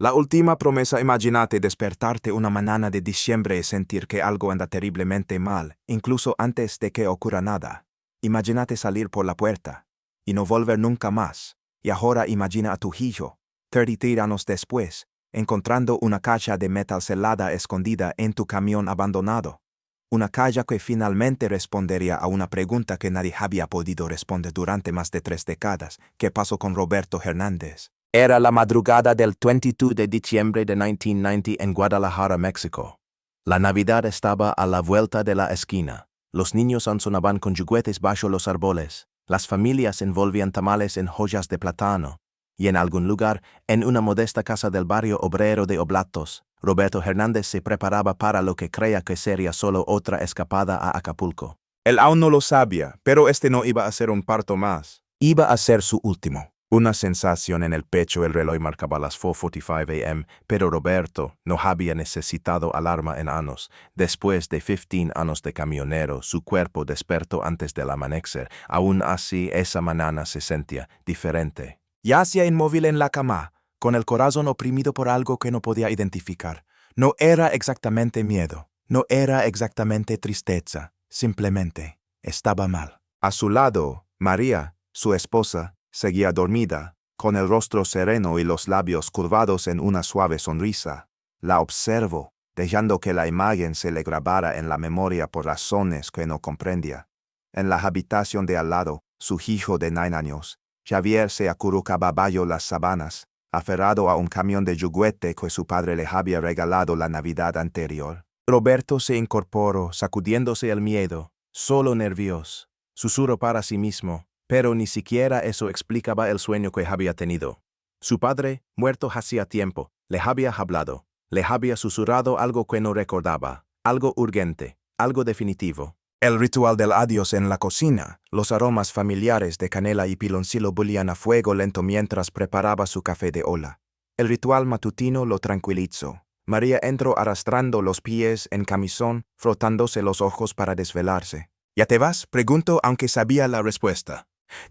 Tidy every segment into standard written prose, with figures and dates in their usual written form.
La última promesa: imagínate despertarte una mañana de diciembre y sentir que algo anda terriblemente mal, incluso antes de que ocurra nada. Imagínate salir por la puerta y no volver nunca más. Y ahora imagina a tu hijo, 33 años después, encontrando una caja de metal celada escondida en tu camión abandonado. Una caja que finalmente respondería a una pregunta que nadie había podido responder durante más de 3 décadas. ¿Qué pasó con Roberto Hernández? Era la madrugada del 22 de diciembre de 1990 en Guadalajara, México. La Navidad estaba a la vuelta de la esquina. Los niños sonaban con juguetes bajo los árboles. Las familias envolvían tamales en joyas de plátano. Y en algún lugar, en una modesta casa del barrio obrero de Oblatos, Roberto Hernández se preparaba para lo que creía que sería solo otra escapada a Acapulco. Él aún no lo sabía, pero este no iba a ser un parto más. Iba a ser su último. Una sensación en el pecho. El reloj marcaba las 4:45 a.m., pero Roberto no había necesitado alarma en años. Después de 15 años de camionero, su cuerpo despertó antes del amanecer. Aún así, esa mañana se sentía diferente. Yacía inmóvil en la cama, con el corazón oprimido por algo que no podía identificar. No era exactamente miedo, no era exactamente tristeza, simplemente estaba mal. A su lado, María, su esposa, seguía dormida, con el rostro sereno y los labios curvados en una suave sonrisa. La observó, dejando que la imagen se le grabara en la memoria por razones que no comprendía. En la habitación de al lado, su hijo de 9 años, Javier, se acurrucaba bajo las sábanas, aferrado a un camión de juguete que su padre le había regalado la Navidad anterior. Roberto se incorporó, sacudiéndose el miedo, solo nervioso. Susurró para sí mismo, pero ni siquiera eso explicaba el sueño que había tenido. Su padre, muerto hacía tiempo, le había hablado, le había susurrado algo que no recordaba, algo urgente, algo definitivo. El ritual del adiós en la cocina, los aromas familiares de canela y piloncillo bulían a fuego lento mientras preparaba su café de ola. El ritual matutino lo tranquilizó. María entró arrastrando los pies en camisón, frotándose los ojos para desvelarse. ¿Ya te vas?, preguntó, aunque sabía la respuesta.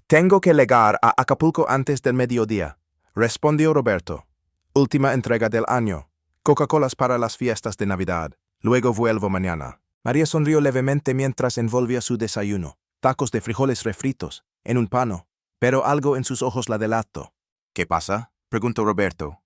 Tengo que llegar a Acapulco antes del mediodía, respondió Roberto. Última entrega del año. Coca-Colas para las fiestas de Navidad. Luego vuelvo mañana. María sonrió levemente mientras envolvía su desayuno, tacos de frijoles refritos, en un pano, pero algo en sus ojos la delató. ¿Qué pasa?, preguntó Roberto.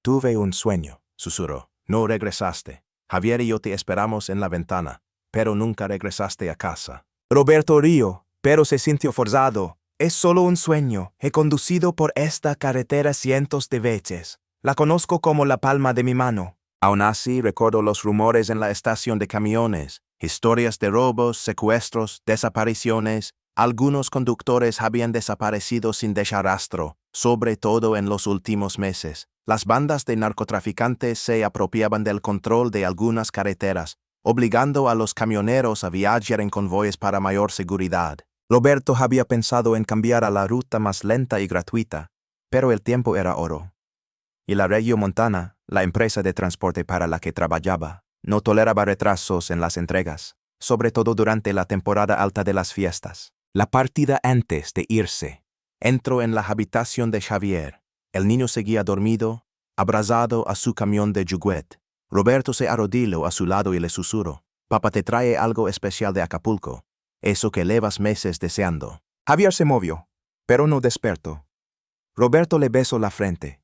Tuve un sueño, susurró. No regresaste. Javier y yo te esperamos en la ventana, pero nunca regresaste a casa. Roberto rió, pero se sintió forzado. Es solo un sueño. He conducido por esta carretera cientos de veces. La conozco como la palma de mi mano. Aún así, recuerdo los rumores en la estación de camiones, historias de robos, secuestros, desapariciones. Algunos conductores habían desaparecido sin dejar rastro, sobre todo en los últimos meses. Las bandas de narcotraficantes se apropiaban del control de algunas carreteras, obligando a los camioneros a viajar en convoyes para mayor seguridad. Roberto había pensado en cambiar a la ruta más lenta y gratuita, pero el tiempo era oro. Y la Regiomontana, la empresa de transporte para la que trabajaba, no toleraba retrasos en las entregas, sobre todo durante la temporada alta de las fiestas. La partida antes de irse, entró en la habitación de Javier. El niño seguía dormido, abrazado a su camión de juguete. Roberto se arrodilló a su lado y le susurró: «Papá te trae algo especial de Acapulco, eso que llevas meses deseando». Javier se movió, pero no despertó. Roberto le besó la frente.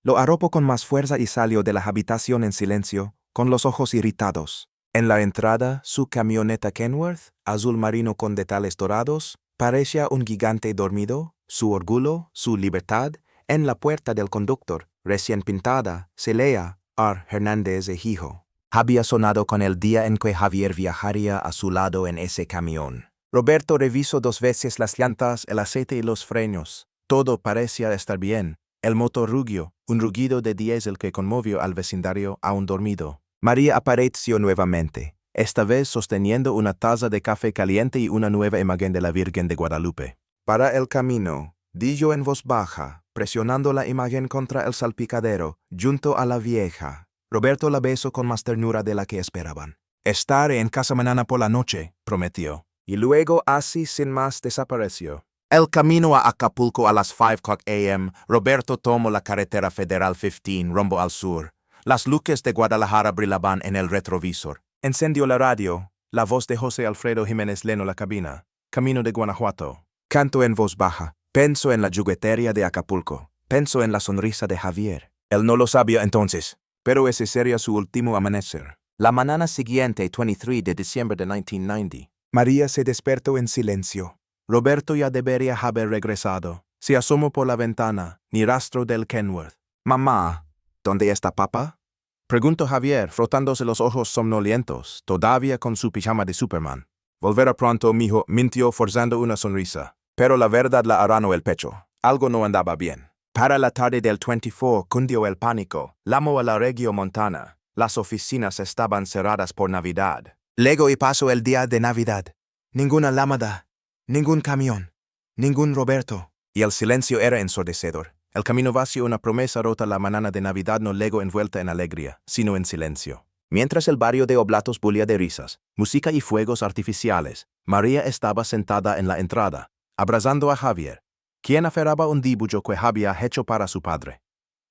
Lo arropó con más fuerza y salió de la habitación en silencio, con los ojos irritados. En la entrada, su camioneta Kenworth, azul marino con detalles dorados, parecía un gigante dormido, su orgullo, su libertad. En la puerta del conductor, recién pintada, se leía R. Hernández e hijo. Había sonado con el día en que Javier viajaría a su lado en ese camión. Roberto revisó 2 veces las llantas, el aceite y los frenos. Todo parecía estar bien. El motor rugió, un rugido de diésel que conmovió al vecindario aún dormido. María apareció nuevamente, esta vez sosteniendo una taza de café caliente y una nueva imagen de la Virgen de Guadalupe. «Para el camino», dijo en voz baja, presionando la imagen contra el salpicadero, junto a la vieja. Roberto la besó con más ternura de la que esperaban. «Estaré en casa mañana por la noche», prometió. Y luego, así sin más, desapareció. El camino a Acapulco a las 5 a.m., Roberto tomó la carretera Federal 15 rumbo al sur. Las luces de Guadalajara brillaban en el retrovisor. Encendió la radio. La voz de José Alfredo Jiménez llenó la cabina. Camino de Guanajuato. Canto en voz baja. Penso en la juguetería de Acapulco. Penso en la sonrisa de Javier. Él no lo sabía entonces, pero ese sería su último amanecer. La mañana siguiente, 23 de diciembre de 1990, María se despertó en silencio. Roberto ya debería haber regresado. Se asomó por la ventana, ni rastro del Kenworth. «Mamá, ¿dónde está papá?», preguntó Javier, frotándose los ojos somnolientos, todavía con su pijama de Superman. «Volverá pronto, mijo», mintió forzando una sonrisa. Pero la verdad la aranó el pecho. Algo no andaba bien. Para la tarde del 24 cundió el pánico. Llamó a la regiomontana. Las oficinas estaban cerradas por Navidad. Luego y pasó el día de Navidad. Ninguna llamada, ningún camión, ningún Roberto. Y el silencio era ensordecedor. El camino vacío, una promesa rota. La mañana de Navidad no llegó envuelta en alegría, sino en silencio. Mientras el barrio de Oblatos bullía de risas, música y fuegos artificiales, María estaba sentada en la entrada, abrazando a Javier, quien aferraba un dibujo que había hecho para su padre.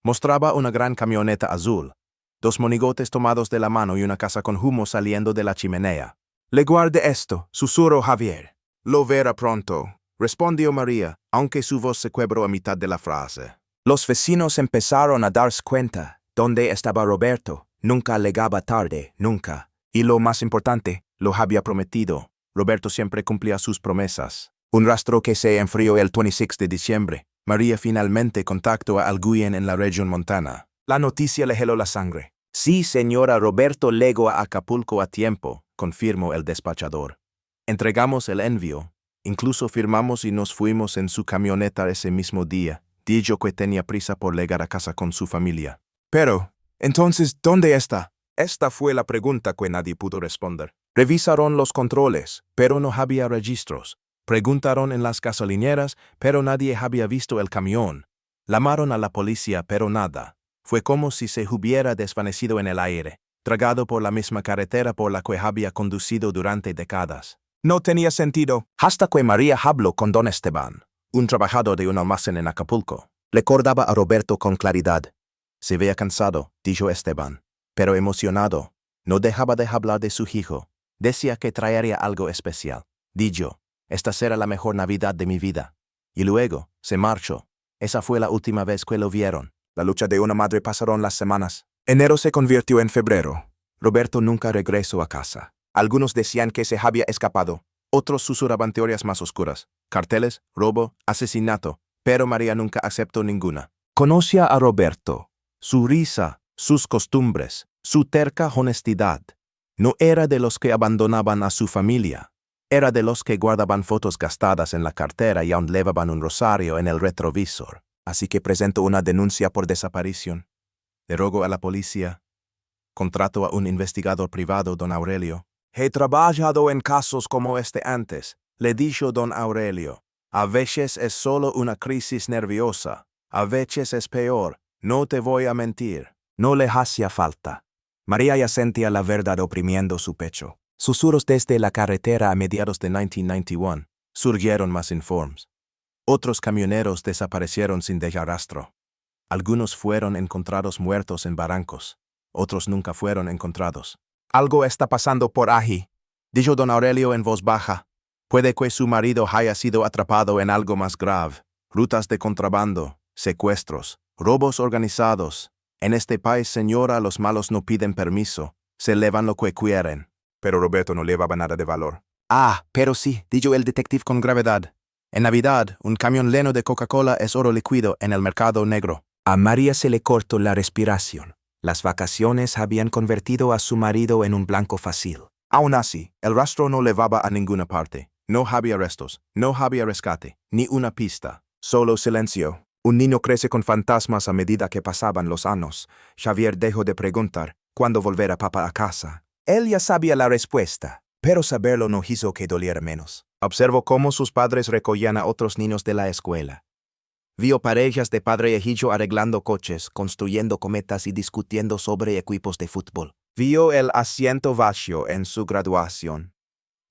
Mostraba una gran camioneta azul, dos monigotes tomados de la mano y una casa con humo saliendo de la chimenea. «Le guarde esto», susurró Javier. «Lo verá pronto», respondió María, aunque su voz se quebró a mitad de la frase. Los vecinos empezaron a darse cuenta. ¿Dónde estaba Roberto? Nunca llegaba tarde, nunca. Y lo más importante, lo había prometido. Roberto siempre cumplía sus promesas. Un rastro que se enfrió el 26 de diciembre. María finalmente contactó a alguien en la región montana. La noticia le heló la sangre. «Sí, señora, Roberto llegó a Acapulco a tiempo», confirmó el despachador. «Entregamos el envío. Incluso firmamos y nos fuimos en su camioneta ese mismo día. Dijo que tenía prisa por llegar a casa con su familia». «Pero, entonces, ¿dónde está?». Esta fue la pregunta que nadie pudo responder. Revisaron los controles, pero no había registros. Preguntaron en las gasolineras, pero nadie había visto el camión. Llamaron a la policía, pero nada. Fue como si se hubiera desvanecido en el aire, tragado por la misma carretera por la que había conducido durante décadas. No tenía sentido, hasta que María habló con don Esteban, un trabajador de un almacén en Acapulco. Recordaba a Roberto con claridad. Se veía cansado, dijo Esteban, pero emocionado. No dejaba de hablar de su hijo. Decía que traería algo especial. Dijo: «Esta será la mejor Navidad de mi vida». Y luego se marchó. Esa fue la última vez que lo vieron. La lucha de una madre pasaron las semanas. Enero se convirtió en febrero. Roberto nunca regresó a casa. Algunos decían que se había escapado. Otros susurraban teorías más oscuras. Carteles, robo, asesinato. Pero María nunca aceptó ninguna. Conocía a Roberto. Su risa, sus costumbres, su terca honestidad. No era de los que abandonaban a su familia. Era de los que guardaban fotos gastadas en la cartera y aún llevaban un rosario en el retrovisor. Así que presentó una denuncia por desaparición. Le rogó a la policía. Contrató a un investigador privado, don Aurelio. «He trabajado en casos como este antes», le dijo don Aurelio. «A veces es solo una crisis nerviosa. A veces es peor. No te voy a mentir». No le hacía falta. María ya sentía la verdad oprimiendo su pecho. Susurros desde la carretera a mediados de 1991. Surgieron más informes. Otros camioneros desaparecieron sin dejar rastro. Algunos fueron encontrados muertos en barrancos. Otros nunca fueron encontrados. «Algo está pasando por ahí», dijo don Aurelio en voz baja. «Puede que su marido haya sido atrapado en algo más grave. Rutas de contrabando, secuestros, robos organizados. En este país, señora, los malos no piden permiso. Se llevan lo que quieren». Pero Roberto no llevaba nada de valor. «Ah, pero sí», dijo el detective con gravedad. «En Navidad, un camión lleno de Coca-Cola es oro líquido en el mercado negro». A María se le cortó la respiración. Las vacaciones habían convertido a su marido en un blanco fácil. Aún así, el rastro no llevaba a ninguna parte. No había restos, no había rescate, ni una pista. Solo silencio. Un niño crece con fantasmas a medida que pasaban los años. Javier dejó de preguntar cuándo volverá papá a casa. Él ya sabía la respuesta, pero saberlo no hizo que doliera menos. Observó cómo sus padres recogían a otros niños de la escuela. Vio parejas de padre e hijo arreglando coches, construyendo cometas y discutiendo sobre equipos de fútbol. Vio el asiento vacío en su graduación,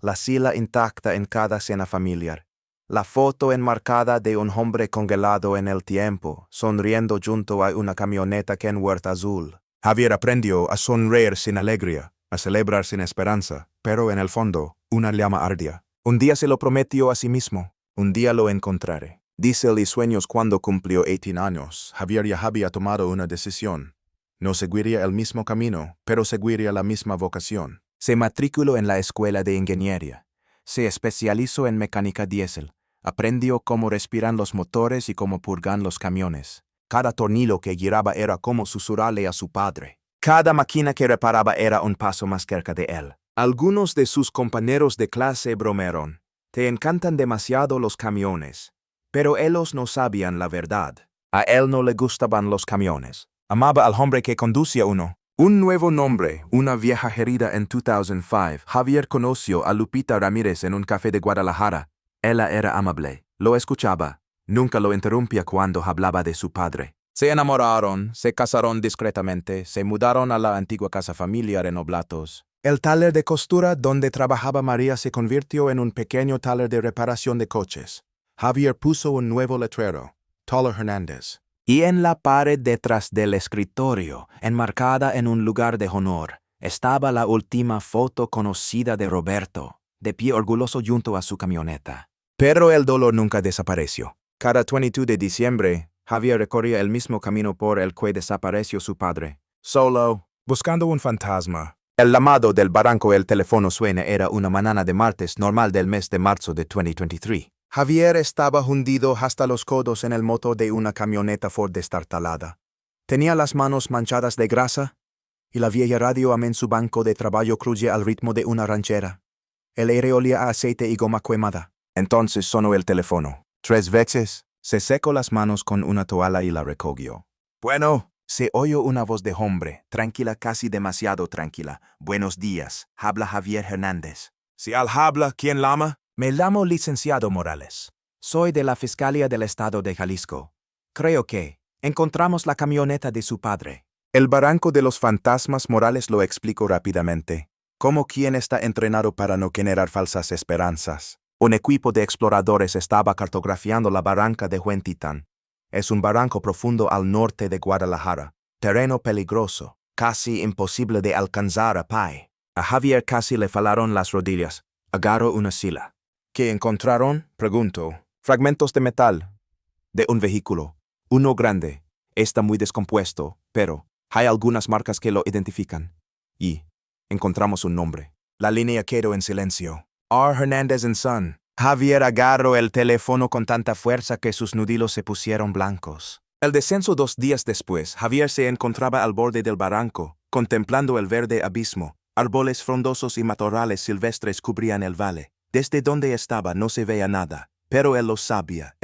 la silla intacta en cada cena familiar. La foto enmarcada de un hombre congelado en el tiempo, sonriendo junto a una camioneta Kenworth azul. Javier aprendió a sonreír sin alegría, a celebrar sin esperanza, pero en el fondo, una llama ardía. Un día se lo prometió a sí mismo. Un día lo encontraré. Dice el sueños cuando cumplió 18 años. Javier ya había tomado una decisión. No seguiría el mismo camino, pero seguiría la misma vocación. Se matriculó en la escuela de ingeniería. Se especializó en mecánica diésel. Aprendió cómo respiran los motores y cómo purgan los camiones. Cada tornillo que giraba era como susurrarle a su padre. Cada máquina que reparaba era un paso más cerca de él. Algunos de sus compañeros de clase bromearon. Te encantan demasiado los camiones. Pero ellos no sabían la verdad. A él no le gustaban los camiones. Amaba al hombre que conducía uno. Un nuevo nombre, una vieja herida en 2005. Javier conoció a Lupita Ramírez en un café de Guadalajara. Ella era amable. Lo escuchaba. Nunca lo interrumpía cuando hablaba de su padre. Se enamoraron, se casaron discretamente, se mudaron a la antigua casa familiar en Oblatos. El taller de costura donde trabajaba María se convirtió en un pequeño taller de reparación de coches. Javier puso un nuevo letrero, Toller Hernández. Y en la pared detrás del escritorio, enmarcada en un lugar de honor, estaba la última foto conocida de Roberto, de pie orgulloso junto a su camioneta. Pero el dolor nunca desapareció. Cada 22 de diciembre, Javier recorría el mismo camino por el que desapareció su padre. Solo, buscando un fantasma. El llamado del barranco el teléfono suena era una mañana de martes normal del mes de marzo de 2023. Javier estaba hundido hasta los codos en el motor de una camioneta Ford destartalada. Tenía las manos manchadas de grasa y la vieja radio en su banco de trabajo crujía al ritmo de una ranchera. El aire olía a aceite y goma quemada. Entonces sonó el teléfono. 3 veces, se secó las manos con una toalla y la recogió. Bueno, se oyó una voz de hombre, tranquila, casi demasiado tranquila. Buenos días, habla Javier Hernández. Si al habla, ¿quién llama? Me llamo licenciado Morales. Soy de la Fiscalía del Estado de Jalisco. Creo que encontramos la camioneta de su padre. El barranco de los fantasmas Morales lo explicó rápidamente. Como quien está entrenado para no generar falsas esperanzas. Un equipo de exploradores estaba cartografiando la barranca de Huentitán. Es un barranco profundo al norte de Guadalajara. Terreno peligroso, casi imposible de alcanzar a pie. A Javier casi le falaron las rodillas. Agarró una silla. ¿Qué encontraron? Preguntó. Fragmentos de metal. De un vehículo. Uno grande. Está muy descompuesto, pero hay algunas marcas que lo identifican. Y encontramos un nombre. La línea quedó en silencio. R. Hernández & Son. Javier agarró el teléfono con tanta fuerza que sus nudillos se pusieron blancos. El descenso 2 días después, Javier se encontraba al borde del barranco, contemplando el verde abismo. Árboles frondosos y matorrales silvestres cubrían el valle. Desde donde estaba no se veía nada, pero él lo sabía.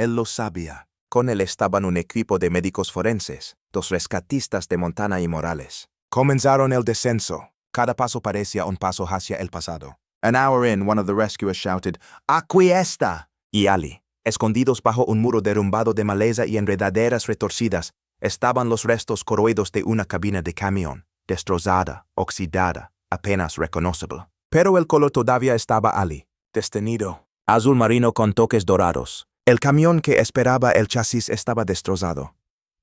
Con él estaban un equipo de médicos forenses, 2 rescatistas de Montana y Morales. Comenzaron el descenso. Cada paso parecía un paso hacia el pasado. An hour in, one of the rescuers shouted, "Aquí está!" Y Ali, escondidos bajo un muro derrumbado de maleza y enredaderas retorcidas, estaban los restos corroídos de una cabina de camión, destrozada, oxidada, apenas reconocible. Pero el color todavía estaba Ali, desteñido, azul marino con toques dorados. El camión que esperaba el chasis estaba destrozado.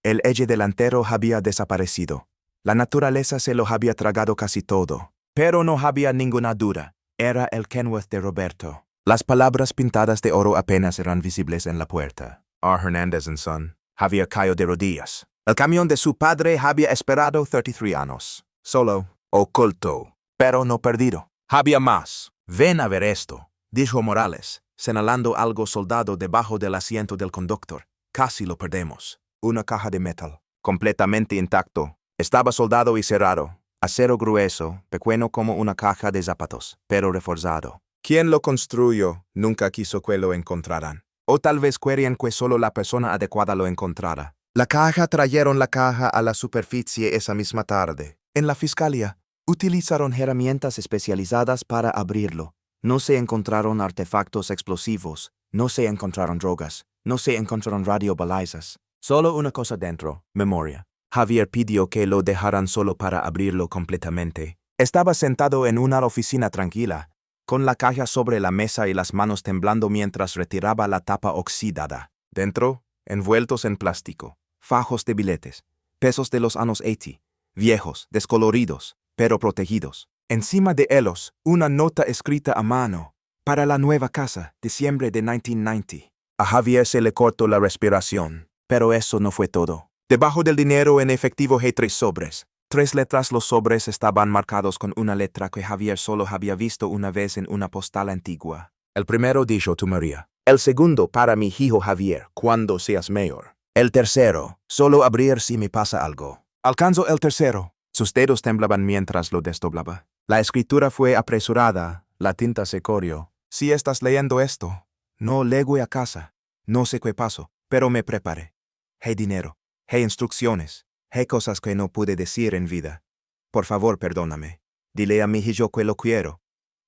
El eje delantero había desaparecido. La naturaleza se lo había tragado casi todo. Pero no había ninguna duda. Era el Kenworth de Roberto. Las palabras pintadas de oro apenas eran visibles en la puerta. R. Hernández & Son. Javier cayó de rodillas. El camión de su padre había esperado 33 años. Solo, oculto, pero no perdido. Había más. Ven a ver esto, dijo Morales, señalando algo soldado debajo del asiento del conductor. Casi lo perdemos. Una caja de metal, completamente intacto. Estaba soldado y cerrado. Acero grueso, pequeño como una caja de zapatos, pero reforzado. ¿Quién lo construyó? Nunca quiso que lo encontraran. O tal vez querían que solo la persona adecuada lo encontrara. Trajeron la caja a la superficie esa misma tarde. En la fiscalía, utilizaron herramientas especializadas para abrirlo. No se encontraron artefactos explosivos, no se encontraron drogas, no se encontraron radiobalizas. Solo una cosa dentro, memoria. Javier pidió que lo dejaran solo para abrirlo completamente. Estaba sentado en una oficina tranquila, con la caja sobre la mesa y las manos temblando mientras retiraba la tapa oxidada. Dentro, envueltos en plástico, fajos de billetes, pesos de los años 80, viejos, descoloridos, pero protegidos. Encima de ellos, una nota escrita a mano. Para la nueva casa, diciembre de 1990. A Javier se le cortó la respiración, pero eso no fue todo. Debajo del dinero en efectivo hay 3 sobres. 3 letras. Los sobres estaban marcados con una letra que Javier solo había visto una vez en una postal antigua. El primero dijo tu María. El segundo para mi hijo Javier, cuando seas mayor. El tercero, solo abrir si me pasa algo. Alcanzó el tercero. Sus dedos temblaban mientras lo desdoblaba. La escritura fue apresurada, la tinta se corrió. Si estás leyendo esto, no llego a casa. No sé qué pasó, pero me preparé. Hay dinero, hay instrucciones, hay cosas que no pude decir en vida. Por favor, perdóname. Dile a mi hijo que lo quiero.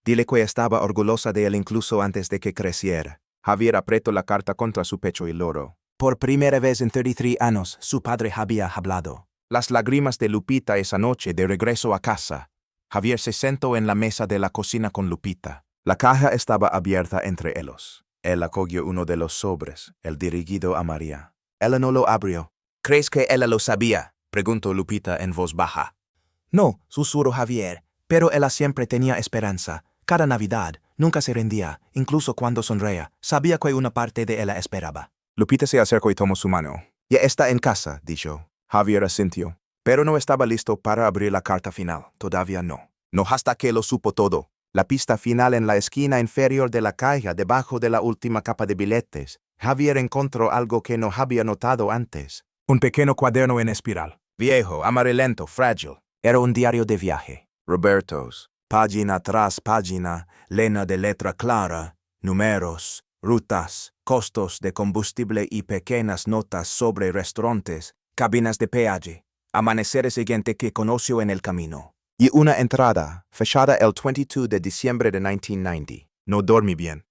Dile que estaba orgullosa de él incluso antes de que creciera. Javier apretó la carta contra su pecho y lloró. Por primera vez en 33 años, su padre había hablado. Las lágrimas de Lupita esa noche de regreso a casa. Javier se sentó en la mesa de la cocina con Lupita. La caja estaba abierta entre ellos. Él acogió uno de los sobres, el dirigido a María. Ella no lo abrió. ¿Crees que ella lo sabía?, preguntó Lupita en voz baja. No, susurró Javier, pero ella siempre tenía esperanza. Cada Navidad, nunca se rendía, incluso cuando sonreía. Sabía que una parte de ella esperaba. Lupita se acercó y tomó su mano. Ya está en casa, dijo. Javier asintió, pero no estaba listo para abrir la carta final. Todavía no. No hasta que lo supo todo. La pista final en la esquina inferior de la caja, debajo de la última capa de billetes. Javier encontró algo que no había notado antes. Un pequeño cuaderno en espiral. Viejo, amarillento, frágil. Era un diario de viaje. Roberto's. Página tras página, llena de letra clara, números, rutas, costos de combustible y pequeñas notas sobre restaurantes, cabinas de peaje, amaneceres siguiente que conoció en el camino. Y una entrada, fechada el 22 de diciembre de 1990. No dormí bien.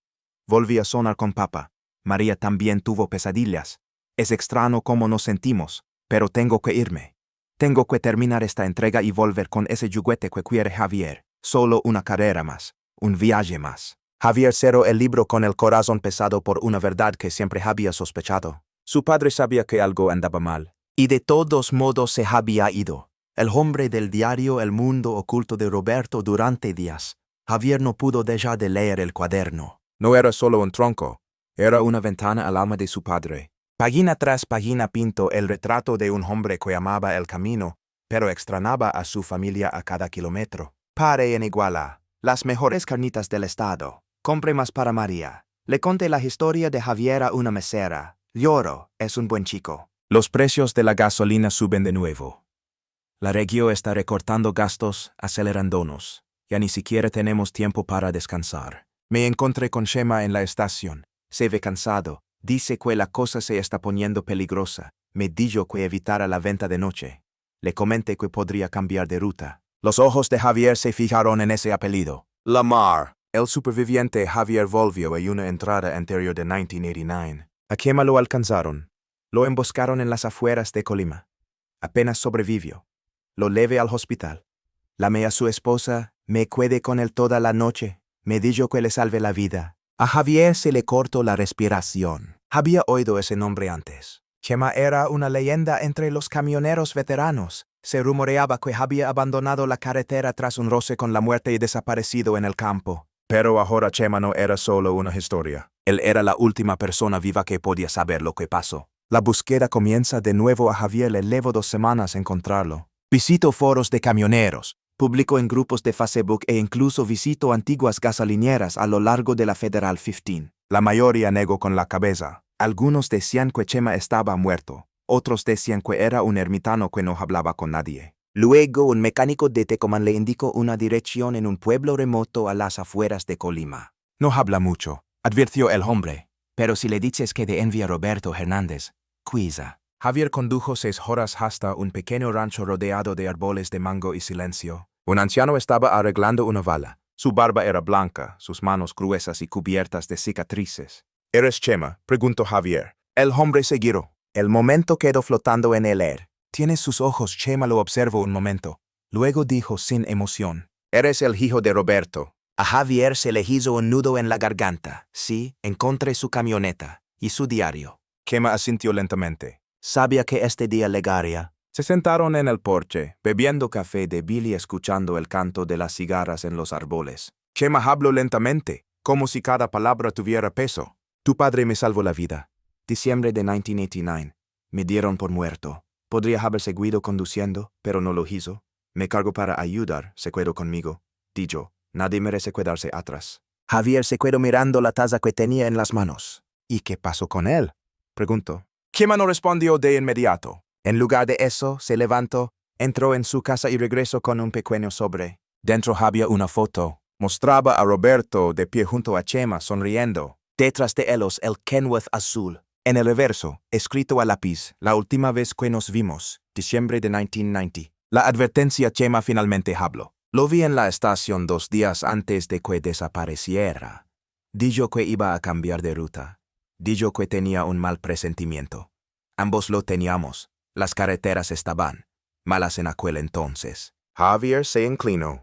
Volví a sonar con papá. María también tuvo pesadillas. Es extraño cómo nos sentimos, pero tengo que irme. Tengo que terminar esta entrega y volver con ese juguete que quiere Javier. Solo una carrera más, un viaje más. Javier cerró el libro con el corazón pesado por una verdad que siempre había sospechado. Su padre sabía que algo andaba mal, y de todos modos se había ido. El hombre del diario El Mundo Oculto de Roberto durante días. Javier no pudo dejar de leer el cuaderno. No era solo un tronco, era una ventana al alma de su padre. Página tras página pintó el retrato de un hombre que amaba el camino, pero extrañaba a su familia a cada kilómetro. Pare en Iguala, las mejores carnitas del estado. Compre más para María. Le conté la historia de Javier a una mesera. Lloro, es un buen chico. Los precios de la gasolina suben de nuevo. La región está recortando gastos, acelerándonos. Ya ni siquiera tenemos tiempo para descansar. Me encontré con Shema en la estación. Se ve cansado. Dice que la cosa se está poniendo peligrosa. Me dijo que evitara la venta de noche. Le comenté que podría cambiar de ruta. Los ojos de Javier se fijaron en ese apellido. Lamar. El superviviente Javier volvió a una entrada anterior de 1989. ¿A quién lo alcanzaron? Lo emboscaron en las afueras de Colima. Apenas sobrevivió. Lo llevé al hospital. Llamé a su esposa, me quedé con él toda la noche. Me dijo que le salvé la vida. A Javier se le cortó la respiración. Había oído ese nombre antes. Chema era una leyenda entre los camioneros veteranos. Se rumoreaba que había abandonado la carretera tras un roce con la muerte y desaparecido en el campo. Pero ahora Chema no era solo una historia. Él era la última persona viva que podía saber lo que pasó. La búsqueda comienza de nuevo. A Javier le llevó 2 semanas encontrarlo. Visito foros de camioneros, publico en grupos de Facebook e incluso visito antiguas gasolineras a lo largo de la Federal 15. La mayoría negó con la cabeza. Algunos decían que Chema estaba muerto. Otros decían que era un ermitaño que no hablaba con nadie. Luego un mecánico de Tecomán le indicó una dirección en un pueblo remoto a las afueras de Colima. No habla mucho, advirtió el hombre. Pero si le dices que te envía Roberto Hernández, cuida. Javier condujo 6 horas hasta un pequeño rancho rodeado de árboles de mango y silencio. Un anciano estaba arreglando una bala. Su barba era blanca, sus manos gruesas y cubiertas de cicatrices. ¿Eres Chema?, preguntó Javier. El hombre se giró. El momento quedó flotando en el aire. Tienes sus ojos. Chema lo observó un momento. Luego dijo sin emoción. Eres el hijo de Roberto. A Javier se le hizo un nudo en la garganta. Sí, encontré su camioneta y su diario. Chema asintió lentamente. Sabía que este día llegaría. Se sentaron en el porche, bebiendo café de Billy, escuchando el canto de las cigarras en los árboles. Chema habló lentamente, como si cada palabra tuviera peso. Tu padre me salvó la vida. Diciembre de 1989. Me dieron por muerto. Podría haber seguido conduciendo, pero no lo hizo. Me cargo para ayudar, se quedó conmigo. Dijo, nadie merece quedarse atrás. Javier se quedó mirando la taza que tenía en las manos. ¿Y qué pasó con él? Preguntó. Chema no respondió de inmediato. En lugar de eso, se levantó, entró en su casa y regresó con un pequeño sobre. Dentro había una foto. Mostraba a Roberto de pie junto a Chema, sonriendo. Detrás de ellos el Kenworth azul. En el reverso, escrito a lápiz, la última vez que nos vimos, diciembre de 1990. La advertencia. Chema finalmente habló. Lo vi en la estación 2 días antes de que desapareciera. Dijo que iba a cambiar de ruta. Dijo que tenía un mal presentimiento. Ambos lo teníamos. Las carreteras estaban malas en aquel entonces. Javier se inclinó.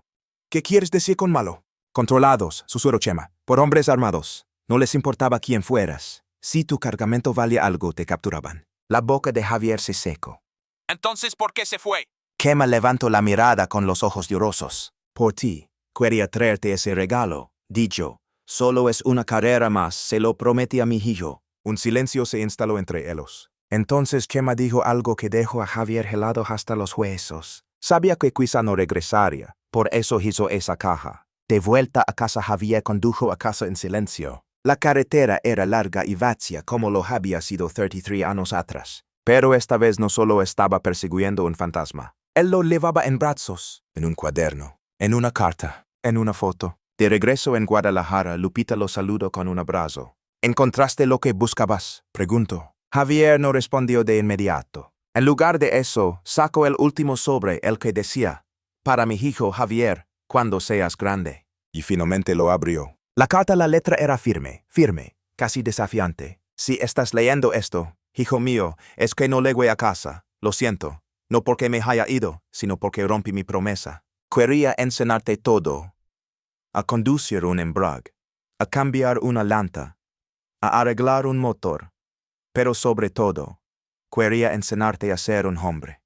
¿Qué quieres decir con malo? Controlados, susurró Chema, por hombres armados. No les importaba quién fueras. Si tu cargamento valía algo, te capturaban. La boca de Javier se secó. Entonces, ¿por qué se fue? Chema levantó la mirada con los ojos llorosos. Por ti. Quería traerte ese regalo. Dijo. Solo es una carrera más, se lo prometí a mi hijo. Un silencio se instaló entre ellos. Entonces Chema dijo algo que dejó a Javier helado hasta los huesos. Sabía que quizá no regresaría, por eso hizo esa caja. De vuelta a casa, Javier condujo a casa en silencio. La carretera era larga y vacía como lo había sido 33 años atrás. Pero esta vez no solo estaba persiguiendo un fantasma. Él lo llevaba en brazos, en un cuaderno, en una carta, en una foto. De regreso en Guadalajara, Lupita lo saludó con un abrazo. ¿Encontraste lo que buscabas?, preguntó. Javier no respondió de inmediato. En lugar de eso, sacó el último sobre, el que decía, para mi hijo Javier, cuando seas grande. Y finalmente lo abrió. La carta, la letra era firme, casi desafiante. Si estás leyendo esto, hijo mío, es que no llegué a casa. Lo siento. No porque me haya ido, sino porque rompí mi promesa. Quería enseñarte todo. A conducir un embrague, a cambiar una llanta, a arreglar un motor. Pero sobre todo, quería enseñarte a ser un hombre.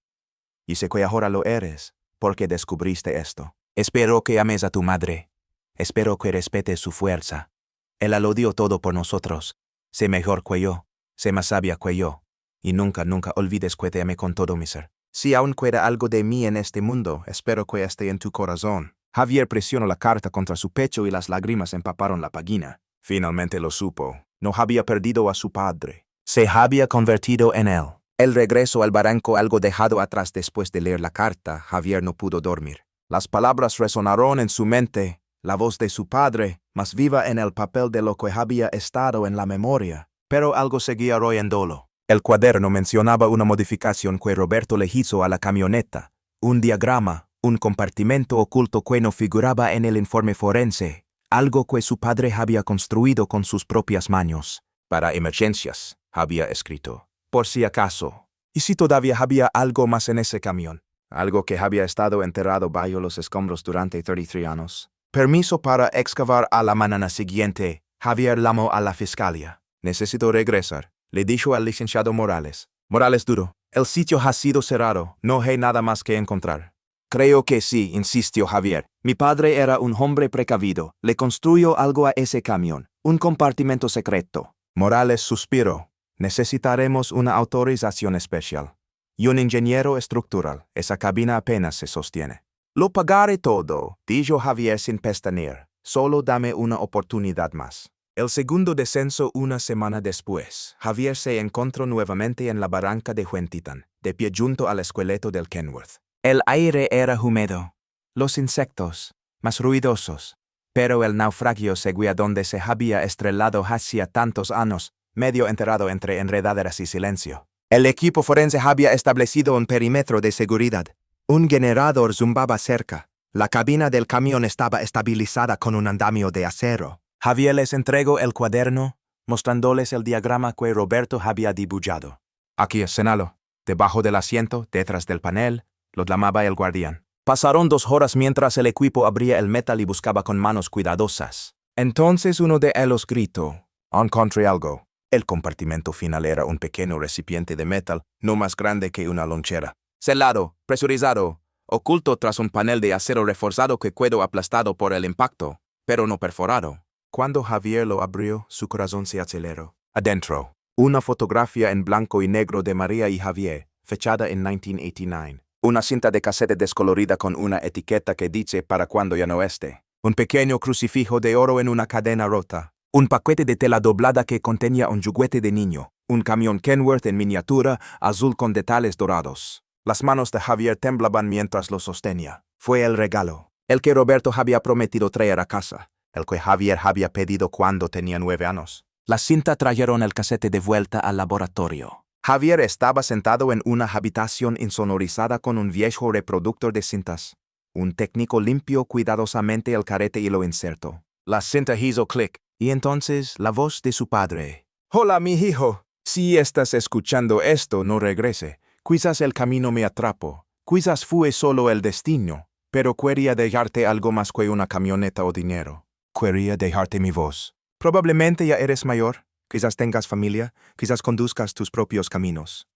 Y sé que ahora lo eres, porque descubriste esto. Espero que ames a tu madre. Espero que respetes su fuerza. Ella lo dio todo por nosotros. Sé mejor que yo, sé más sabia que yo. Y nunca olvides que te amé con todo mi ser. Si aún queda algo de mí en este mundo, espero que esté en tu corazón. Javier presionó la carta contra su pecho y las lágrimas empaparon la página. Finalmente lo supo. No había perdido a su padre. Se había convertido en él. El regreso al barranco, algo dejado atrás después de leer la carta, Javier no pudo dormir. Las palabras resonaron en su mente, la voz de su padre, más viva en el papel de lo que había estado en la memoria. Pero algo seguía royéndolo. El cuaderno mencionaba una modificación que Roberto le hizo a la camioneta, un diagrama, un compartimento oculto que no figuraba en el informe forense, algo que su padre había construido con sus propias manos. Para emergencias, había escrito. Por si acaso. ¿Y si todavía había algo más en ese camión? Algo que había estado enterrado bajo los escombros durante 33 años. Permiso para excavar. A la mañana siguiente, Javier llamó a la fiscalía. Necesito regresar, le dijo al licenciado Morales. Morales duro. El sitio ha sido cerrado, no hay nada más que encontrar. Creo que sí, insistió Javier. Mi padre era un hombre precavido. Le construyó algo a ese camión, un compartimento secreto. Morales suspiró. Necesitaremos una autorización especial. Y un ingeniero estructural. Esa cabina apenas se sostiene. Lo pagaré todo, dijo Javier sin pestañear. Solo dame una oportunidad más. El segundo descenso. Una semana después, Javier se encontró nuevamente en la barranca de Huentitán, de pie junto al esqueleto del Kenworth. El aire era húmedo, los insectos más ruidosos, pero el naufragio seguía donde se había estrellado hacía tantos años, medio enterrado entre enredaderas y silencio. El equipo forense había establecido un perímetro de seguridad. Un generador zumbaba cerca. La cabina del camión estaba estabilizada con un andamio de acero. Javier les entregó el cuaderno, mostrándoles el diagrama que Roberto había dibujado. Aquí es, señaló. Debajo del asiento, detrás del panel, lo llamaba el guardián. Pasaron 2 horas mientras el equipo abría el metal y buscaba con manos cuidadosas. Entonces uno de ellos gritó: «Encontré algo». El compartimento final era un pequeño recipiente de metal, no más grande que una lonchera. Celado, presurizado, oculto tras un panel de acero reforzado que quedó aplastado por el impacto, pero no perforado. Cuando Javier lo abrió, su corazón se aceleró. Adentro, una fotografía en blanco y negro de María y Javier, fechada en 1989. Una cinta de casete descolorida con una etiqueta que dice «para cuando ya no esté». Un pequeño crucifijo de oro en una cadena rota. Un paquete de tela doblada que contenía un juguete de niño. Un camión Kenworth en miniatura, azul con detalles dorados. Las manos de Javier temblaban mientras lo sostenía. Fue el regalo, el que Roberto había prometido traer a casa, el que Javier había pedido cuando tenía 9 años. La cinta trajeron el casete de vuelta al laboratorio. Javier estaba sentado en una habitación insonorizada con un viejo reproductor de cintas. Un técnico limpió cuidadosamente el carete y lo insertó. La cinta hizo clic, y entonces la voz de su padre. «Hola, mi hijo. Si estás escuchando esto, no regrese. Quizás el camino me atrapó. Quizás fue solo el destino. Pero quería dejarte algo más que una camioneta o dinero. Quería dejarte mi voz. Probablemente ya eres mayor. Quizás tengas familia. Quizás conduzcas tus propios caminos.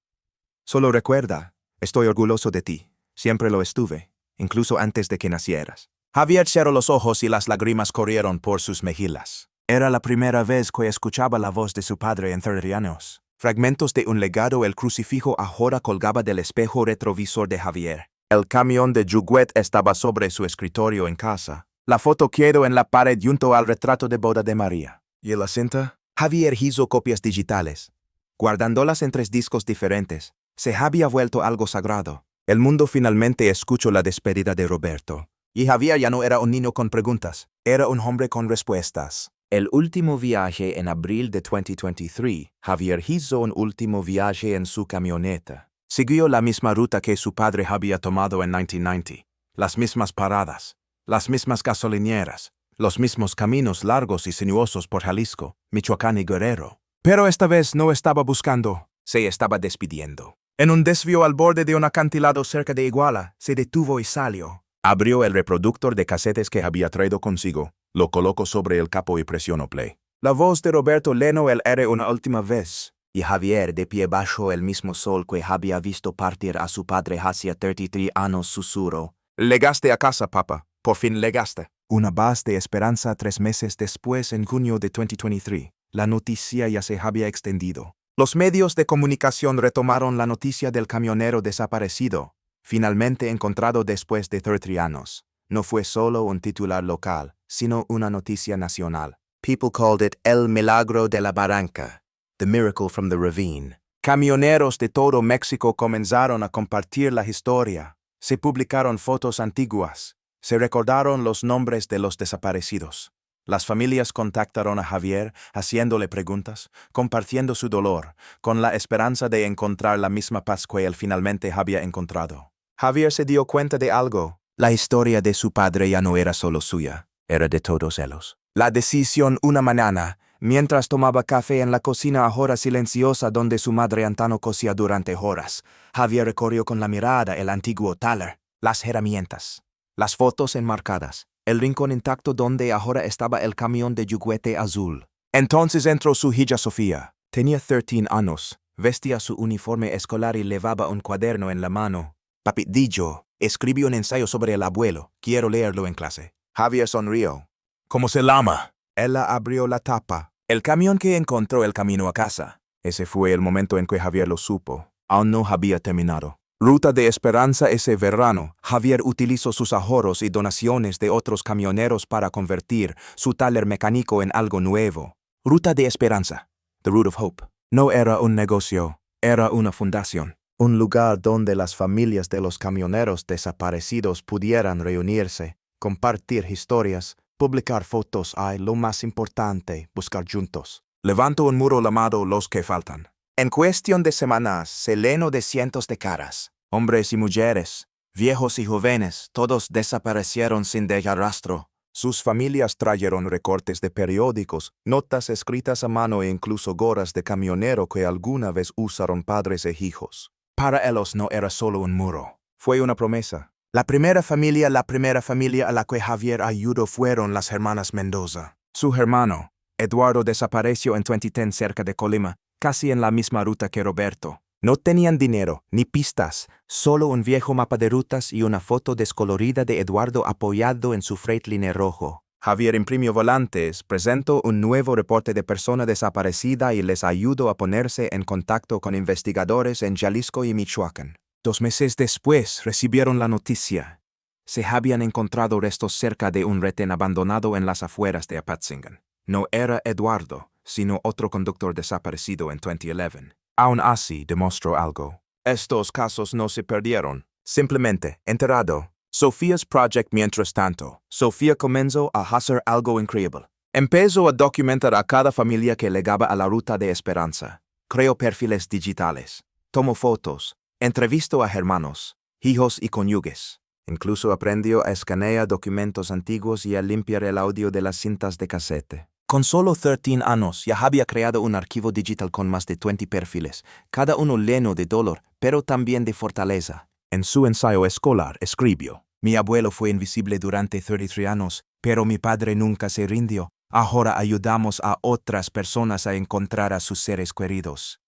Solo recuerda, estoy orgulloso de ti. Siempre lo estuve, incluso antes de que nacieras». Javier cerró los ojos y las lágrimas corrieron por sus mejillas. Era la primera vez que escuchaba la voz de su padre en 30 años. Fragmentos de un legado. El crucifijo ahora colgaba del espejo retrovisor de Javier. El camión de juguete estaba sobre su escritorio en casa. La foto quedó en la pared junto al retrato de boda de María. ¿Y la cinta? Javier hizo copias digitales. Guardándolas en 3 discos diferentes, se había vuelto algo sagrado. El mundo finalmente escuchó la despedida de Roberto. Y Javier ya no era un niño con preguntas, era un hombre con respuestas. El último viaje en abril de 2023, Javier hizo un último viaje en su camioneta. Siguió la misma ruta que su padre había tomado en 1990. Las mismas paradas, las mismas gasolineras, los mismos caminos largos y sinuosos por Jalisco, Michoacán y Guerrero. Pero esta vez no estaba buscando, se estaba despidiendo. En un desvío al borde de un acantilado cerca de Iguala, se detuvo y salió. Abrió el reproductor de casetes que había traído consigo, lo colocó sobre el capo y presionó play. La voz de Roberto llenó el aire una última vez, y Javier, de pie bajo el mismo sol que había visto partir a su padre hacia 33 años, susurró: «Llegaste a casa, papá. Por fin llegaste». Una voz de esperanza. 3 meses después, en junio de 2023, la noticia ya se había extendido. Los medios de comunicación retomaron la noticia del camionero desaparecido, finalmente encontrado después de 30 años. No fue solo un titular local, sino una noticia nacional. People called it El Milagro de la Barranca, The Miracle from the Ravine. Camioneros de todo México comenzaron a compartir la historia. Se publicaron fotos antiguas. Se recordaron los nombres de los desaparecidos. Las familias contactaron a Javier, haciéndole preguntas, compartiendo su dolor, con la esperanza de encontrar la misma paz que él finalmente había encontrado. Javier se dio cuenta de algo. La historia de su padre ya no era solo suya, era de todos ellos. La decisión una mañana, mientras tomaba café en la cocina ahora silenciosa donde su madre antaño cosía durante horas, Javier recorrió con la mirada el antiguo taller, las herramientas, las fotos enmarcadas, el rincón intacto donde ahora estaba el camión de juguete azul. Entonces entró su hija Sofía. Tenía 13 años, vestía su uniforme escolar y llevaba un cuaderno en la mano. «Papi, Dillo, escribí un ensayo sobre el abuelo. Quiero leerlo en clase». Javier sonrió. «¿Cómo se llama?» Ella abrió la tapa. «El camión que encontró el camino a casa». Ese fue el momento en que Javier lo supo. Aún no había terminado. Ruta de Esperanza. Ese verano, Javier utilizó sus ahorros y donaciones de otros camioneros para convertir su taller mecánico en algo nuevo. Ruta de Esperanza, The Route of Hope. No era un negocio, era una fundación. Un lugar donde las familias de los camioneros desaparecidos pudieran reunirse, compartir historias, publicar fotos y, lo más importante, buscar juntos. Levantó un muro llamado Los que Faltan. En cuestión de semanas se llenó de cientos de caras. Hombres y mujeres, viejos y jóvenes, todos desaparecieron sin dejar rastro. Sus familias trajeron recortes de periódicos, notas escritas a mano e incluso gorras de camionero que alguna vez usaron padres e hijos. Para ellos no era solo un muro, fue una promesa. La primera familia a la que Javier ayudó fueron las hermanas Mendoza. Su hermano, Eduardo, desapareció en 2010 cerca de Colima, casi en la misma ruta que Roberto. No tenían dinero, ni pistas, solo un viejo mapa de rutas y una foto descolorida de Eduardo apoyado en su Freightliner rojo. Javier imprimió volantes, presentó un nuevo reporte de persona desaparecida y les ayudó a ponerse en contacto con investigadores en Jalisco y Michoacán. 2 meses después recibieron la noticia. Se habían encontrado restos cerca de un retén abandonado en las afueras de Apatzingán. No era Eduardo, sino otro conductor desaparecido en 2011. Aún así, demostró algo. Estos casos no se perdieron. Simplemente, enterrado. Sophia's project mientras tanto. Sofía comenzó a hacer algo increíble. Empezó a documentar a cada familia que legaba a la ruta de esperanza. Creó perfiles digitales. Tomó fotos. Entrevistó a hermanos, hijos y cónyuges. Incluso aprendió a escanear documentos antiguos y a limpiar el audio de las cintas de casete. Con solo 13 años ya había creado un archivo digital con más de 20 perfiles, cada uno lleno de dolor, pero también de fortaleza. En su ensayo escolar escribió: mi abuelo fue invisible durante 33 años, pero mi padre nunca se rindió. Ahora ayudamos a otras personas a encontrar a sus seres queridos.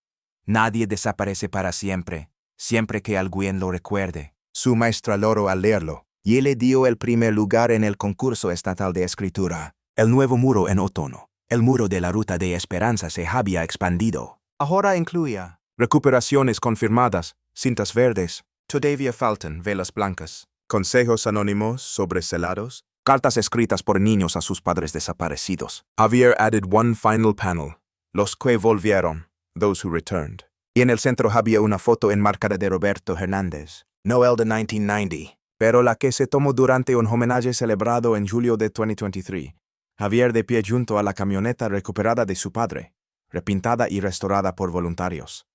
Nadie desaparece para siempre, siempre que alguien lo recuerde. Su maestra logró al leerlo, y le dio el primer lugar en el concurso estatal de escritura. El nuevo muro en otoño. El muro de la Ruta de Esperanza se había expandido. Ahora incluía recuperaciones confirmadas, cintas verdes, todavía faltan velas blancas, consejos anónimos sobrecelados, cartas escritas por niños a sus padres desaparecidos. Javier added one final panel. Los que volvieron, those who returned. Y en el centro había una foto enmarcada de Roberto Hernández, Noel de 1990, pero la que se tomó durante un homenaje celebrado en julio de 2023. Javier de pie junto a la camioneta recuperada de su padre, repintada y restaurada por voluntarios.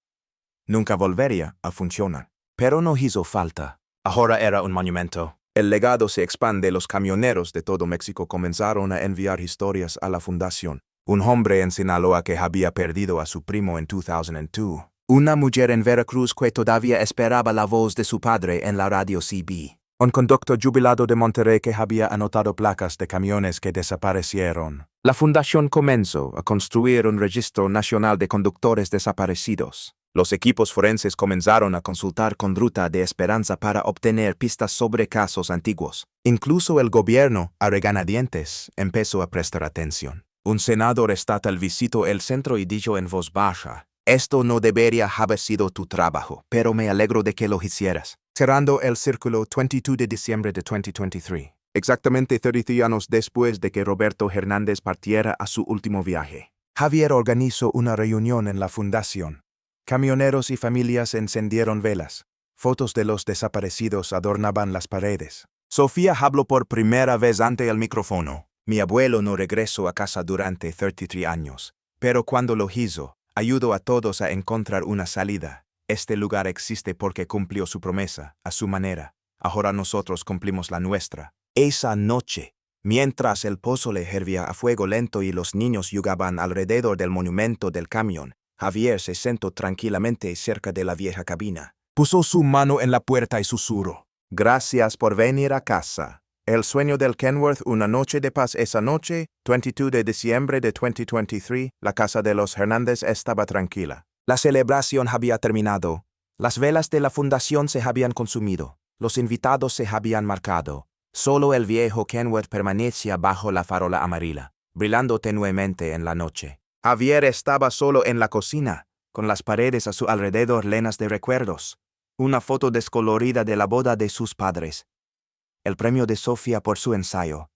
Nunca volvería a funcionar, pero no hizo falta. Ahora era un monumento. El legado se expande. Los camioneros de todo México comenzaron a enviar historias a la fundación. Un hombre en Sinaloa que había perdido a su primo en 2002. Una mujer en Veracruz que todavía esperaba la voz de su padre en la radio CB. Un conductor jubilado de Monterrey que había anotado placas de camiones que desaparecieron. La fundación comenzó a construir un registro nacional de conductores desaparecidos. Los equipos forenses comenzaron a consultar con Ruta de Esperanza para obtener pistas sobre casos antiguos. Incluso el gobierno, a regañadientes, empezó a prestar atención. Un senador estatal visitó el centro y dijo en voz baja: esto no debería haber sido tu trabajo, pero me alegro de que lo hicieras. Cerrando el círculo, 22 de diciembre de 2023. Exactamente 30 años después de que Roberto Hernández partiera a su último viaje. Javier organizó una reunión en la fundación. Camioneros y familias encendieron velas. Fotos de los desaparecidos adornaban las paredes. Sofía habló por primera vez ante el micrófono. Mi abuelo no regresó a casa durante 33 años, pero cuando lo hizo, ayudó a todos a encontrar una salida. Este lugar existe porque cumplió su promesa, a su manera. Ahora nosotros cumplimos la nuestra. Esa noche, mientras el pozole hervía a fuego lento y los niños jugaban alrededor del monumento del camión, Javier se sentó tranquilamente cerca de la vieja cabina. Puso su mano en la puerta y susurró: gracias por venir a casa. El sueño del Kenworth, una noche de paz. Esa noche, 22 de diciembre de 2023, la casa de los Hernández estaba tranquila. La celebración había terminado. Las velas de la fundación se habían consumido. Los invitados se habían marcado. Solo el viejo Kenworth permanecía bajo la farola amarilla, brillando tenuemente en la noche. Javier estaba solo en la cocina, con las paredes a su alrededor llenas de recuerdos. Una foto descolorida de la boda de sus padres. El premio de Sofía por su ensayo.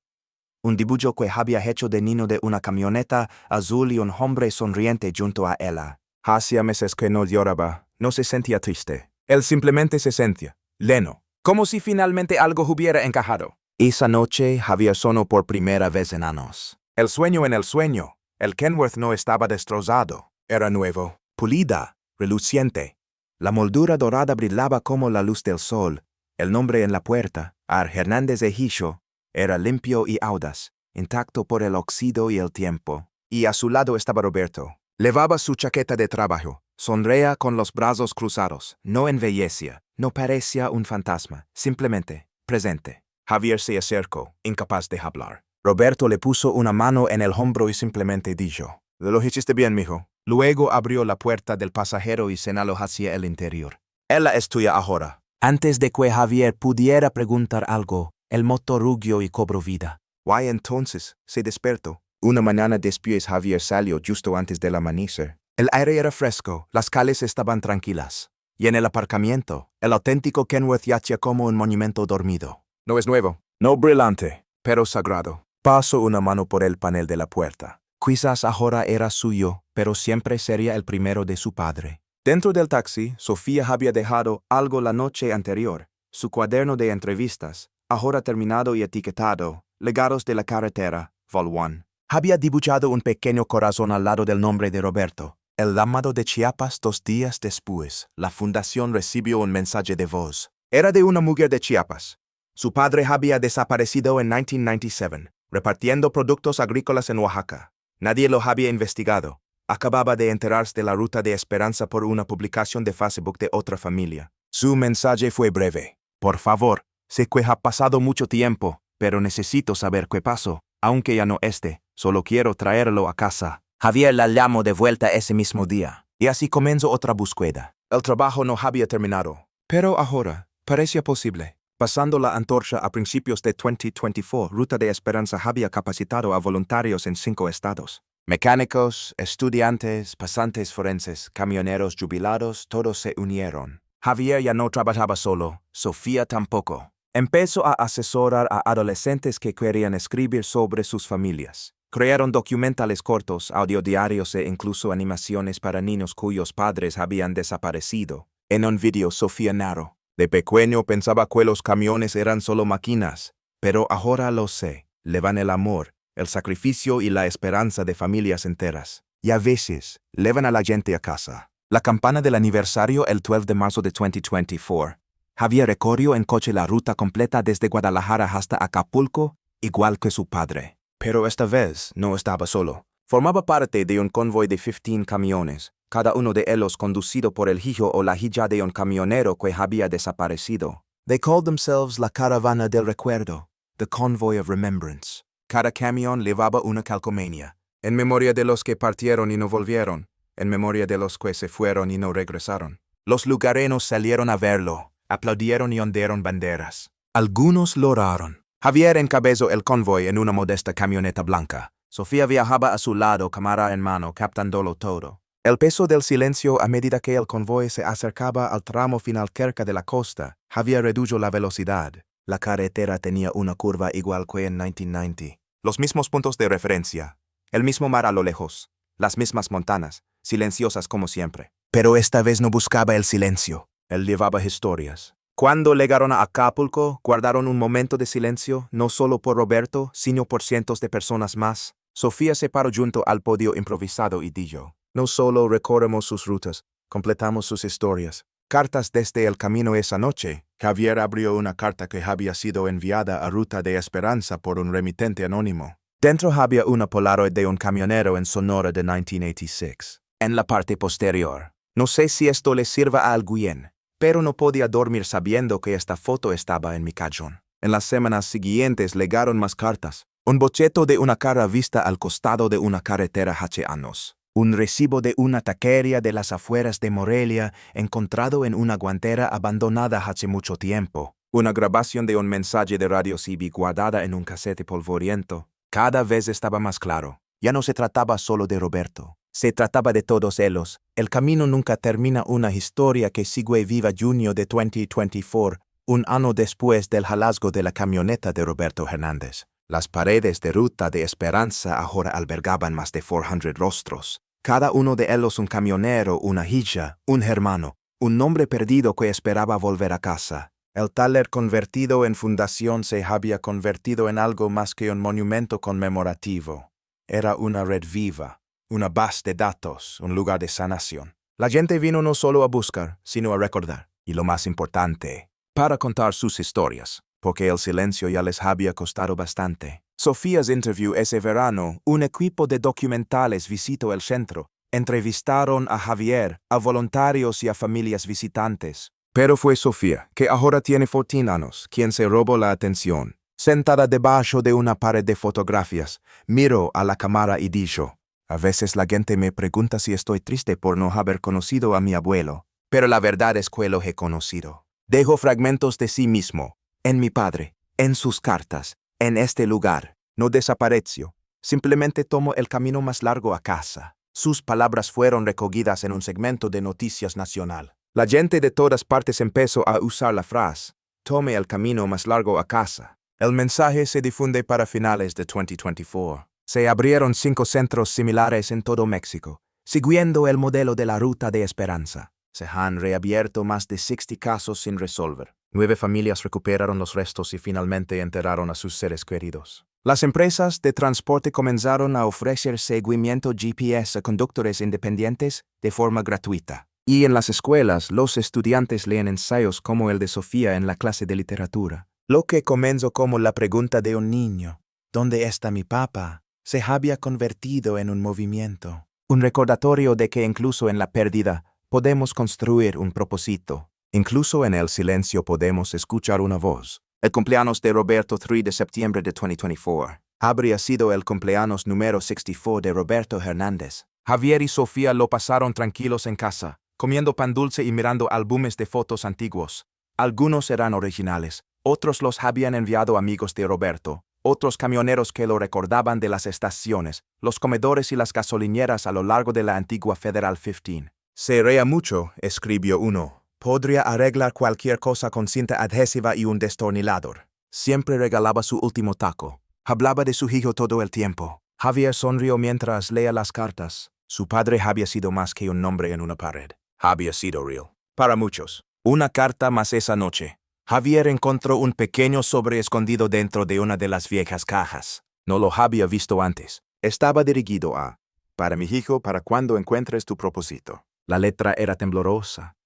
Un dibujo que había hecho de niño de una camioneta azul y un hombre sonriente junto a ella. Hacía meses que no lloraba, no se sentía triste. Él simplemente se sentía lleno, como si finalmente algo hubiera encajado. Esa noche, Javier sonó por primera vez en años. El sueño en el sueño. El Kenworth no estaba destrozado. Era nuevo, pulida, reluciente. La moldura dorada brillaba como la luz del sol. El nombre en la puerta, Ar Hernández Ejicho, era limpio y audaz, intacto por el óxido y el tiempo. Y a su lado estaba Roberto. Llevaba su chaqueta de trabajo, sonreía con los brazos cruzados, no embellecía, no parecía un fantasma, simplemente presente. Javier se acercó, incapaz de hablar. Roberto le puso una mano en el hombro y simplemente dijo: «Lo hiciste bien, mijo». Luego abrió la puerta del pasajero y señaló hacia el interior. «Ella es tuya ahora». Antes de que Javier pudiera preguntar algo, el motor rugió y cobró vida. «Why entonces?» Se despertó. Una mañana después Javier salió justo antes del amanecer. El aire era fresco, las calles estaban tranquilas. Y en el aparcamiento, el auténtico Kenworth yacía como un monumento dormido. No es nuevo, no brillante, pero sagrado. Pasó una mano por el panel de la puerta. Quizás ahora era suyo, pero siempre sería el primero de su padre. Dentro del taxi, Sofía había dejado algo la noche anterior. Su cuaderno de entrevistas, ahora terminado y etiquetado, Legados de la carretera, Vol. 1. Había dibujado un pequeño corazón al lado del nombre de Roberto. El llamado de Chiapas 2 días después, la fundación recibió un mensaje de voz. Era de una mujer de Chiapas. Su padre había desaparecido en 1997, repartiendo productos agrícolas en Oaxaca. Nadie lo había investigado. Acababa de enterarse de la ruta de esperanza por una publicación de Facebook de otra familia. Su mensaje fue breve. «Por favor, sé que ha pasado mucho tiempo, pero necesito saber qué pasó, aunque ya no esté. Solo quiero traerlo a casa». Javier la llamó de vuelta ese mismo día, y así comenzó otra búsqueda. El trabajo no había terminado, pero ahora parecía posible. Pasando la antorcha a principios de 2024, Ruta de Esperanza había capacitado a voluntarios en 5 estados. Mecánicos, estudiantes, pasantes forenses, camioneros jubilados, todos se unieron. Javier ya no trabajaba solo, Sofía tampoco. Empezó a asesorar a adolescentes que querían escribir sobre sus familias. Crearon documentales cortos, audiodiarios e incluso animaciones para niños cuyos padres habían desaparecido. En un video, Sofía narró: «De pequeño pensaba que los camiones eran solo máquinas, pero ahora lo sé. Llevan el amor, el sacrificio y la esperanza de familias enteras. Y a veces, llevan a la gente a casa». La campana del aniversario el 12 de marzo de 2024. Javier recorrió en coche la ruta completa desde Guadalajara hasta Acapulco, igual que su padre. Pero esta vez no estaba solo. Formaba parte de un convoy de 15 camiones, cada uno de ellos conducido por el hijo o la hija de un camionero que había desaparecido. They called themselves la caravana del recuerdo, the convoy of remembrance. Cada camión llevaba una calcomanía, en memoria de los que partieron y no volvieron, en memoria de los que se fueron y no regresaron. Los lugareños salieron a verlo, aplaudieron y ondearon banderas. Algunos lo oraron. Javier encabezó el convoy en una modesta camioneta blanca. Sofía viajaba a su lado, cámara en mano, captándolo todo. El peso del silencio a medida que el convoy se acercaba al tramo final cerca de la costa. Javier redujo la velocidad. La carretera tenía una curva igual que en 1990. Los mismos puntos de referencia. El mismo mar a lo lejos. Las mismas montañas, silenciosas como siempre. Pero esta vez no buscaba el silencio. Él llevaba historias. Cuando llegaron a Acapulco, guardaron un momento de silencio, no solo por Roberto, sino por cientos de personas más. Sofía se paró junto al podio improvisado y dijo: «No solo recorremos sus rutas, completamos sus historias». Cartas desde el camino esa noche. Javier abrió una carta que había sido enviada a Ruta de Esperanza por un remitente anónimo. Dentro había una Polaroid de un camionero en Sonora de 1986. En la parte posterior. «No sé si esto le sirva a alguien, pero no podía dormir sabiendo que esta foto estaba en mi cajón». En las semanas siguientes llegaron más cartas. Un boceto de una cara vista al costado de una carretera hace años. Un recibo de una taquería de las afueras de Morelia encontrado en una guantera abandonada hace mucho tiempo. Una grabación de un mensaje de Radio CB guardada en un casete polvoriento. Cada vez estaba más claro. Ya no se trataba solo de Roberto. Se trataba de todos ellos. El camino nunca termina, una historia que sigue viva. Junio de 2024, un año después del hallazgo de la camioneta de Roberto Hernández. Las paredes de Ruta de Esperanza ahora albergaban más de 400 rostros. Cada uno de ellos un camionero, una hija, un hermano, un hombre perdido que esperaba volver a casa. El taller convertido en fundación se había convertido en algo más que un monumento conmemorativo. Era una red viva. Una base de datos, un lugar de sanación. La gente vino no solo a buscar, sino a recordar. Y lo más importante, para contar sus historias, porque el silencio ya les había costado bastante. Sofía's interview ese verano, un equipo de documentales visitó el centro. Entrevistaron a Javier, a voluntarios y a familias visitantes. Pero fue Sofía, que ahora tiene 14 años, quien se robó la atención. Sentada debajo de una pared de fotografías, miro a la cámara y digo, a veces la gente me pregunta si estoy triste por no haber conocido a mi abuelo, pero la verdad es que lo he conocido. Dejo fragmentos de sí mismo, en mi padre, en sus cartas, en este lugar. No desapareció, simplemente tomó el camino más largo a casa. Sus palabras fueron recogidas en un segmento de Noticias Nacional. La gente de todas partes empezó a usar la frase, tome el camino más largo a casa. El mensaje se difunde para finales de 2024. Se abrieron 5 centros similares en todo México, siguiendo el modelo de la Ruta de Esperanza. Se han reabierto más de 60 casos sin resolver. 9 familias recuperaron los restos y finalmente enterraron a sus seres queridos. Las empresas de transporte comenzaron a ofrecer seguimiento GPS a conductores independientes de forma gratuita. Y en las escuelas, los estudiantes leen ensayos como el de Sofía en la clase de literatura. Lo que comenzó como la pregunta de un niño, ¿dónde está mi papá?, se había convertido en un movimiento. Un recordatorio de que incluso en la pérdida podemos construir un propósito. Incluso en el silencio podemos escuchar una voz. El cumpleaños de Roberto 3 de septiembre de 2024 habría sido el cumpleaños número 64 de Roberto Hernández. Javier y Sofía lo pasaron tranquilos en casa, comiendo pan dulce y mirando álbumes de fotos antiguos. Algunos eran originales, otros los habían enviado amigos de Roberto, otros camioneros que lo recordaban de las estaciones, los comedores y las gasolineras a lo largo de la antigua Federal 15. Se reía mucho, escribió uno. Podría arreglar cualquier cosa con cinta adhesiva y un destornillador. Siempre regalaba su último taco. Hablaba de su hijo todo el tiempo. Javier sonrió mientras leía las cartas. Su padre había sido más que un nombre en una pared. Había sido real. Para muchos. Una carta más esa noche. Javier encontró un pequeño sobre escondido dentro de una de las viejas cajas. No lo había visto antes. Estaba dirigido a, para mi hijo, para cuando encuentres tu propósito. La letra era temblorosa,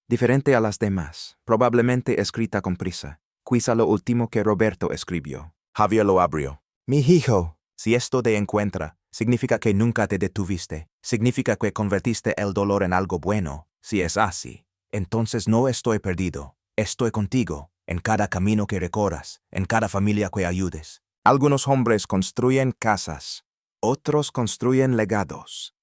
diferente a las demás, probablemente escrita con prisa. Quizá lo último que Roberto escribió. Javier lo abrió. Mi hijo, si esto te encuentra, significa que nunca te detuviste. Significa que convertiste el dolor en algo bueno. Si es así, entonces no estoy perdido. Estoy contigo, en cada camino que recorras, en cada familia que ayudes. Algunos hombres construyen casas, otros construyen legados.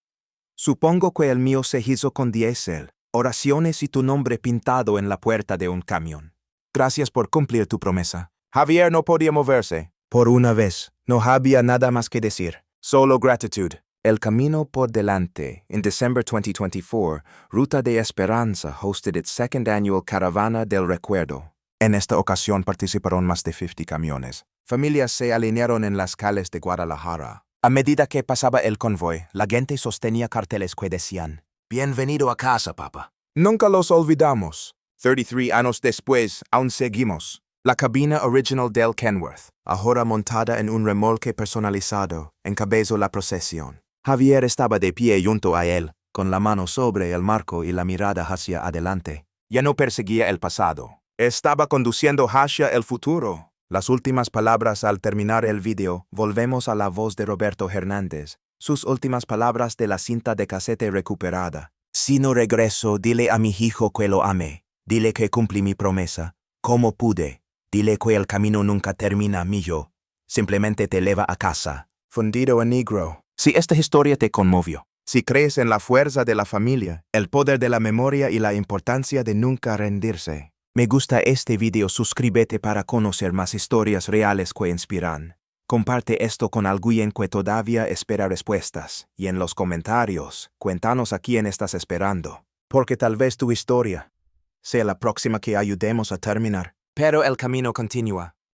Supongo que el mío se hizo con diésel, oraciones y tu nombre pintado en la puerta de un camión. Gracias por cumplir tu promesa. Javier no podía moverse. Por una vez, no había nada más que decir. Solo gratitud. El camino por delante. In December 2024, Ruta de Esperanza hosted its second annual Caravana del Recuerdo. En esta ocasión participaron más de 50 camiones. Familias se alinearon en las calles de Guadalajara. A medida que pasaba el convoy, la gente sostenía carteles que decían, «Bienvenido a casa, papá». Nunca los olvidamos. 33 años después, aún seguimos. La cabina original del Kenworth, ahora montada en un remolque personalizado, encabezó la procesión. Javier estaba de pie junto a él, con la mano sobre el marco y la mirada hacia adelante. Ya no perseguía el pasado. Estaba conduciendo hacia el futuro. Las últimas palabras al terminar el video, volvemos a la voz de Roberto Hernández. Sus últimas palabras de la cinta de casete recuperada. Si no regreso, dile a mi hijo que lo ame. Dile que cumplí mi promesa. Como pude. Dile que el camino nunca termina, millo. Simplemente te lleva a casa. Fundido en negro. Si esta historia te conmovió, si crees en la fuerza de la familia, el poder de la memoria y la importancia de nunca rendirse, me gusta este video, suscríbete para conocer más historias reales que inspiran. Comparte esto con alguien que todavía espera respuestas, y en los comentarios, cuéntanos a quién estás esperando, porque tal vez tu historia sea la próxima que ayudemos a terminar. Pero el camino continúa.